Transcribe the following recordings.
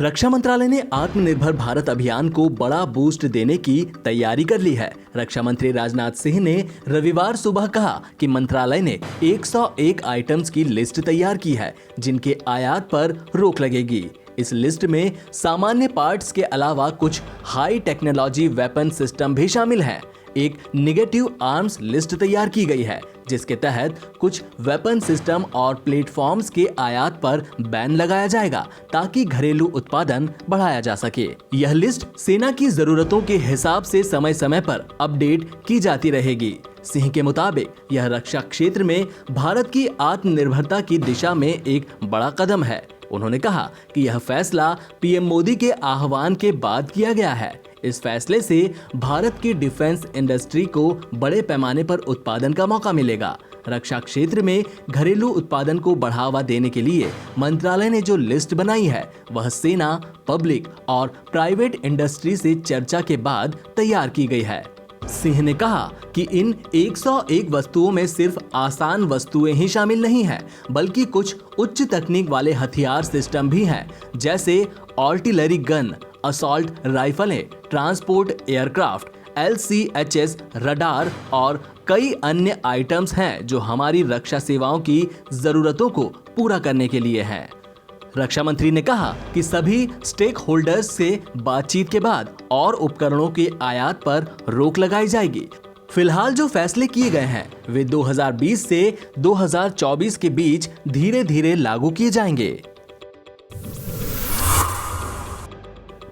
रक्षा मंत्रालय ने आत्मनिर्भर भारत अभियान को बड़ा बूस्ट देने की तैयारी कर ली है। रक्षा मंत्री राजनाथ सिंह ने रविवार सुबह कहा कि मंत्रालय ने 101 आइटम्स की लिस्ट तैयार की है जिनके आयात पर रोक लगेगी। इस लिस्ट में सामान्य पार्ट्स के अलावा कुछ हाई टेक्नोलॉजी वेपन सिस्टम भी शामिल हैं। एक नेगेटिव आर्म्स लिस्ट तैयार की गई है जिसके तहत कुछ वेपन सिस्टम और प्लेटफॉर्म्स के आयात पर बैन लगाया जाएगा ताकि घरेलू उत्पादन बढ़ाया जा सके। यह लिस्ट सेना की जरूरतों के हिसाब से समय समय पर अपडेट की जाती रहेगी। सिंह के मुताबिक यह रक्षा क्षेत्र में भारत की आत्मनिर्भरता की दिशा में एक बड़ा कदम है। उन्होंने कहा कि यह फैसला पीएम मोदी के आह्वान के बाद किया गया है। इस फैसले से भारत की डिफेंस इंडस्ट्री को बड़े पैमाने पर उत्पादन का मौका मिलेगा। रक्षा क्षेत्र में घरेलू उत्पादन को बढ़ावा देने के लिए मंत्रालय ने जो लिस्ट बनाई है वह सेना, पब्लिक और प्राइवेट इंडस्ट्री से चर्चा के बाद तैयार की गई है। सिंह ने कहा कि इन 101 वस्तुओं में सिर्फ आसान वस्तुएं ही शामिल नहीं हैं, बल्कि कुछ उच्च तकनीक वाले हथियार सिस्टम भी हैं, जैसे आर्टिलरी गन, असॉल्ट राइफलें, ट्रांसपोर्ट एयरक्राफ्ट, LCHS रडार और कई अन्य आइटम्स हैं जो हमारी रक्षा सेवाओं की जरूरतों को पूरा करने के लिए हैं। रक्षा मंत्री ने कहा कि सभी स्टेक होल्डर्स से बातचीत के बाद और उपकरणों के आयात पर रोक लगाई जाएगी। फिलहाल जो फैसले किए गए हैं वे 2020 से 2024 के बीच धीरे धीरे लागू किए जाएंगे।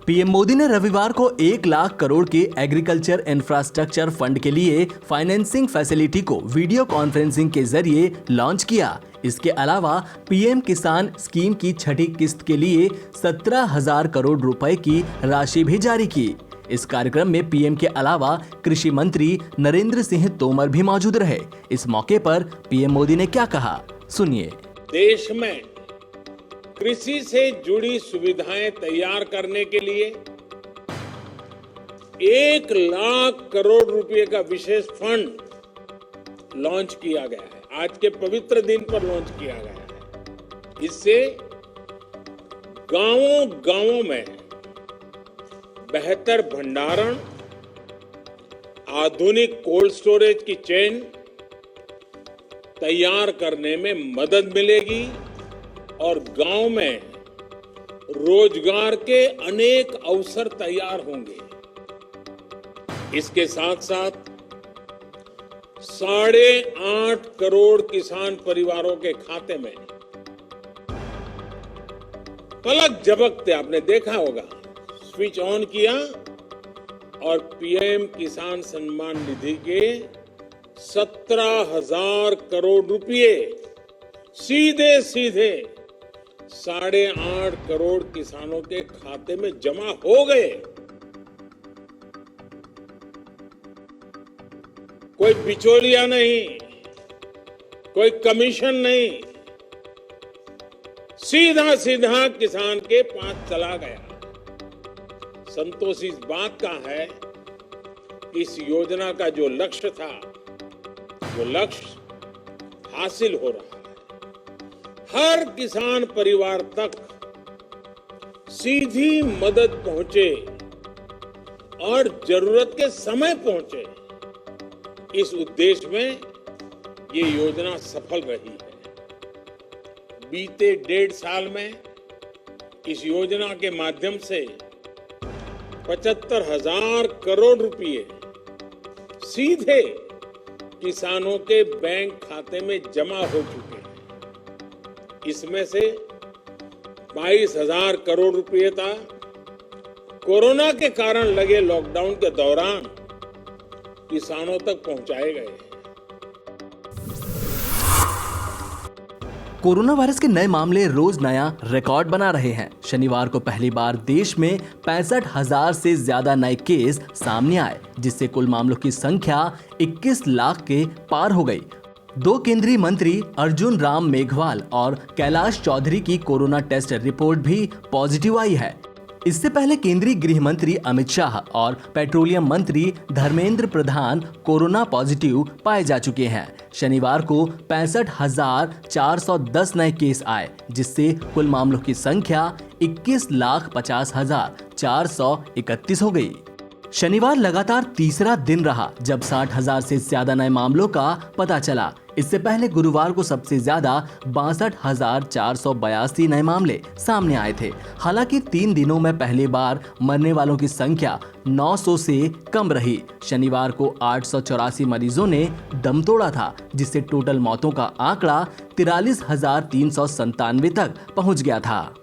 पीएम मोदी ने रविवार को 1 लाख करोड़ के एग्रीकल्चर इंफ्रास्ट्रक्चर फंड के लिए फाइनेंसिंग फैसिलिटी को वीडियो कॉन्फ्रेंसिंग के जरिए लॉन्च किया। इसके अलावा पीएम किसान स्कीम की छठी किस्त के लिए 17,000 करोड़ रुपए की राशि भी जारी की। इस कार्यक्रम में पीएम के अलावा कृषि मंत्री नरेंद्र सिंह तोमर भी मौजूद रहे। इस मौके पर पीएम मोदी ने क्या कहा, सुनिए। देश में कृषि से जुड़ी सुविधाएं तैयार करने के लिए 1 लाख करोड़ रुपए का विशेष फंड लॉन्च किया गया है। आज के पवित्र दिन पर लॉन्च किया गया है। इससे गांवों में बेहतर भंडारण, आधुनिक कोल्ड स्टोरेज की चेन तैयार करने में मदद मिलेगी और गांव में रोजगार के अनेक अवसर तैयार होंगे। इसके साथ साथ 8.5 करोड़ किसान परिवारों के खाते में पलक झपकते आपने देखा होगा, स्विच ऑन किया और पीएम किसान सम्मान निधि के 17,000 करोड़ रुपए सीधे 8.5 करोड़ किसानों के खाते में जमा हो गए। कोई बिचौलिया नहीं, कोई कमीशन नहीं, सीधा किसान के पास चला गया। संतोष इस बात का है कि इस योजना का जो लक्ष्य था वो लक्ष्य हासिल हो रहा है। हर किसान परिवार तक सीधी मदद पहुंचे और जरूरत के समय पहुंचे, इस उद्देश्य में ये योजना सफल रही है। बीते 1.5 साल में इस योजना के माध्यम से 75,000 करोड़ रुपए सीधे किसानों के बैंक खाते में जमा हो चुके हैं। इसमें से 22,000 करोड़ रुपए था कोरोना के कारण लगे लॉकडाउन के दौरान किसानों तक पहुंचाए गए। कोरोना वायरस के नए मामले रोज नया रिकॉर्ड बना रहे हैं। शनिवार को पहली बार देश में 65,000 से ज्यादा नए केस सामने आए, जिससे कुल मामलों की संख्या 21 लाख के पार हो गई। 2 केंद्रीय मंत्री अर्जुन राम मेघवाल और कैलाश चौधरी की कोरोना टेस्ट रिपोर्ट भी पॉजिटिव आई है। इससे पहले केंद्रीय गृह मंत्री अमित शाह और पेट्रोलियम मंत्री धर्मेंद्र प्रधान कोरोना पॉजिटिव पाए जा चुके हैं। शनिवार को 65,410 नए केस आए, जिससे कुल मामलों की संख्या 21,50,431 हो गई। शनिवार लगातार तीसरा दिन रहा जब 60,000 से ज्यादा नए मामलों का पता चला। इससे पहले गुरुवार को सबसे ज्यादा 62,482 नए मामले सामने आए थे। हालांकि 3 दिनों में पहली बार मरने वालों की संख्या 900 से कम रही। शनिवार को 884 मरीजों ने दम तोड़ा था, जिससे टोटल मौतों का आंकड़ा 43,397 तक पहुंच गया था।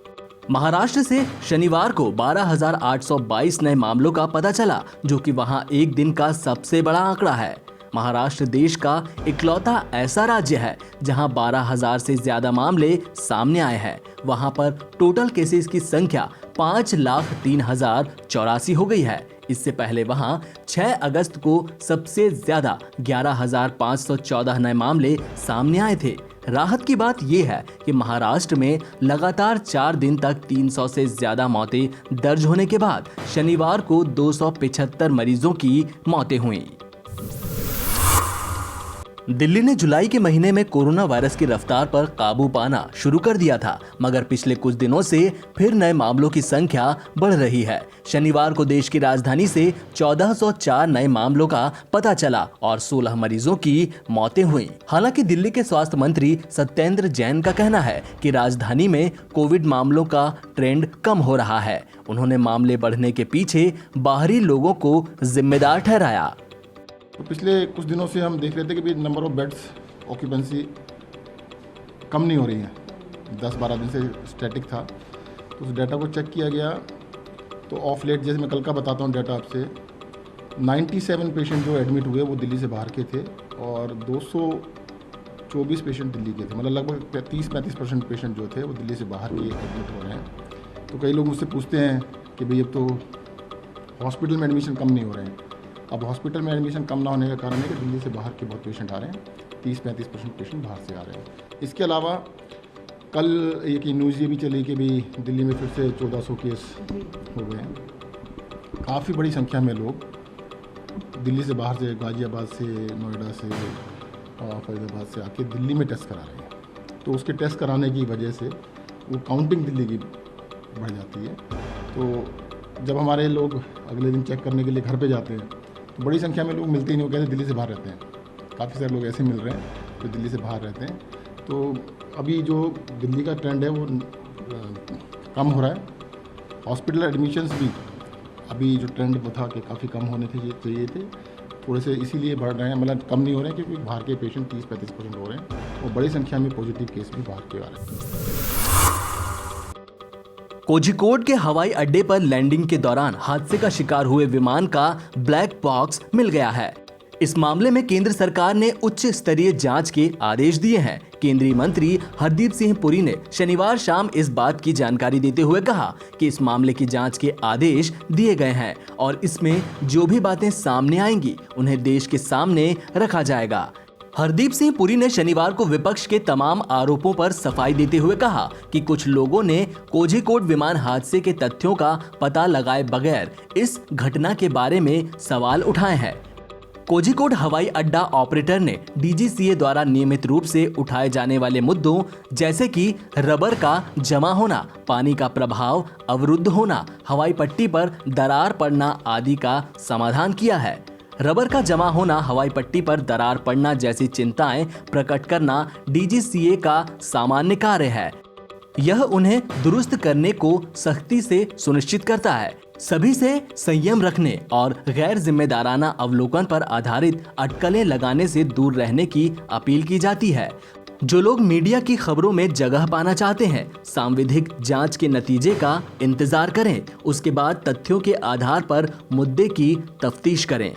महाराष्ट्र से शनिवार को 12,822 नए मामलों का पता चला, जो कि वहां एक दिन का सबसे बड़ा आंकड़ा है। महाराष्ट्र देश का इकलौता ऐसा राज्य है जहां 12,000 से ज्यादा मामले सामने आए हैं। वहां पर टोटल केसेस की संख्या 5,03,084 हो गई है। इससे पहले वहां 6 अगस्त को सबसे ज्यादा 11,514 नए मामले सामने आए थे। राहत की बात यह है कि महाराष्ट्र में लगातार 4 दिन तक 300 से ज्यादा मौतें दर्ज होने के बाद शनिवार को 275 मरीजों की मौतें हुई। दिल्ली ने जुलाई के महीने में कोरोना वायरस की रफ्तार पर काबू पाना शुरू कर दिया था, मगर पिछले कुछ दिनों से फिर नए मामलों की संख्या बढ़ रही है। शनिवार को देश की राजधानी से 1404 नए मामलों का पता चला और 16 मरीजों की मौतें हुई। हालांकि दिल्ली के स्वास्थ्य मंत्री सत्येंद्र जैन का कहना है कि राजधानी में कोविड मामलों का ट्रेंड कम हो रहा है। उन्होंने मामले बढ़ने के पीछे बाहरी लोगों को जिम्मेदार ठहराया। तो पिछले कुछ दिनों से हम देख रहे थे कि भी नंबर ऑफ बेड्स ऑक्यूपेंसी कम नहीं हो रही है। 10-12 दिन से स्टैटिक था। तो उस डाटा को चेक किया गया तो ऑफ लेट, जैसे मैं कल का बताता हूँ डाटा आपसे, 97 पेशेंट जो एडमिट हुए वो दिल्ली से बाहर के थे और 224 पेशेंट दिल्ली के थे। मतलब लगभग 30-35% पेशेंट जो थे वो दिल्ली से बाहर के एडमिट हो रहे हैं। तो कई लोग मुझसे पूछते हैं कि भाई अब तो हॉस्पिटल में एडमिशन कम नहीं हो रहे हैं। अब हॉस्पिटल में एडमिशन कम ना होने का कारण है कि दिल्ली से बाहर के बहुत पेशेंट आ रहे हैं। 30-35% पेशेंट बाहर से आ रहे हैं। इसके अलावा कल एक न्यूज़ ये भी चली कि भी दिल्ली में फिर से 1400 केस हो गए हैं। काफ़ी बड़ी संख्या में लोग दिल्ली से बाहर से, गाज़ियाबाद से, नोएडा से, फरीदाबाद से आके दिल्ली में टेस्ट करा रहे हैं। तो उसके टेस्ट कराने की वजह से वो काउंटिंग दिल्ली की बढ़ जाती है। तो जब हमारे लोग अगले दिन चेक करने के लिए घर पे जाते हैं तो बड़ी संख्या में लोग मिलते ही नहीं, वो कहते दिल्ली से बाहर रहते हैं। काफ़ी सारे लोग ऐसे मिल रहे हैं जो दिल्ली से बाहर रहते हैं। तो अभी जो दिल्ली का ट्रेंड है वो कम हो रहा है। हॉस्पिटल एडमिशन्स भी अभी जो ट्रेंड वो था कि काफ़ी कम होने चाहिए थे, थोड़े से इसीलिए बढ़ रहे हैं। मतलब कम नहीं हो रहे हैं क्योंकि बाहर के पेशेंट 30-35% हो रहे हैं और बड़ी संख्या में पॉजिटिव केस भी बाहर के आ रहे हैं। कोझिकोड के हवाई अड्डे पर लैंडिंग के दौरान हादसे का शिकार हुए विमान का ब्लैक बॉक्स मिल गया है। इस मामले में केंद्र सरकार ने उच्च स्तरीय जांच के आदेश दिए हैं। केंद्रीय मंत्री हरदीप सिंह पुरी ने शनिवार शाम इस बात की जानकारी देते हुए कहा कि इस मामले की जांच के आदेश दिए गए हैं और इसमें जो भी बातें सामने आएंगी उन्हें देश के सामने रखा जाएगा। हरदीप सिंह पुरी ने शनिवार को विपक्ष के तमाम आरोपों पर सफाई देते हुए कहा कि कुछ लोगों ने कोझिकोड विमान हादसे के तथ्यों का पता लगाए बगैर इस घटना के बारे में सवाल उठाए हैं। कोझिकोड हवाई अड्डा ऑपरेटर ने डीजीसीए द्वारा नियमित रूप से उठाए जाने वाले मुद्दों जैसे कि रबर का जमा होना, पानी का प्रभाव अवरुद्ध होना, हवाई पट्टी पर दरार पड़ना आदि का समाधान किया है। रबर का जमा होना, हवाई पट्टी पर दरार पड़ना जैसी चिंताएं प्रकट करना डीजीसीए का सामान्य कार्य है। यह उन्हें दुरुस्त करने को सख्ती से सुनिश्चित करता है। सभी से संयम रखने और गैर जिम्मेदाराना अवलोकन पर आधारित अटकलें लगाने से दूर रहने की अपील की जाती है। जो लोग मीडिया की खबरों में जगह पाना चाहते हैं, सांविधिक जांच के नतीजे का इंतजार करें, उसके बाद तथ्यों के आधार पर मुद्दे की तफ्तीश करें।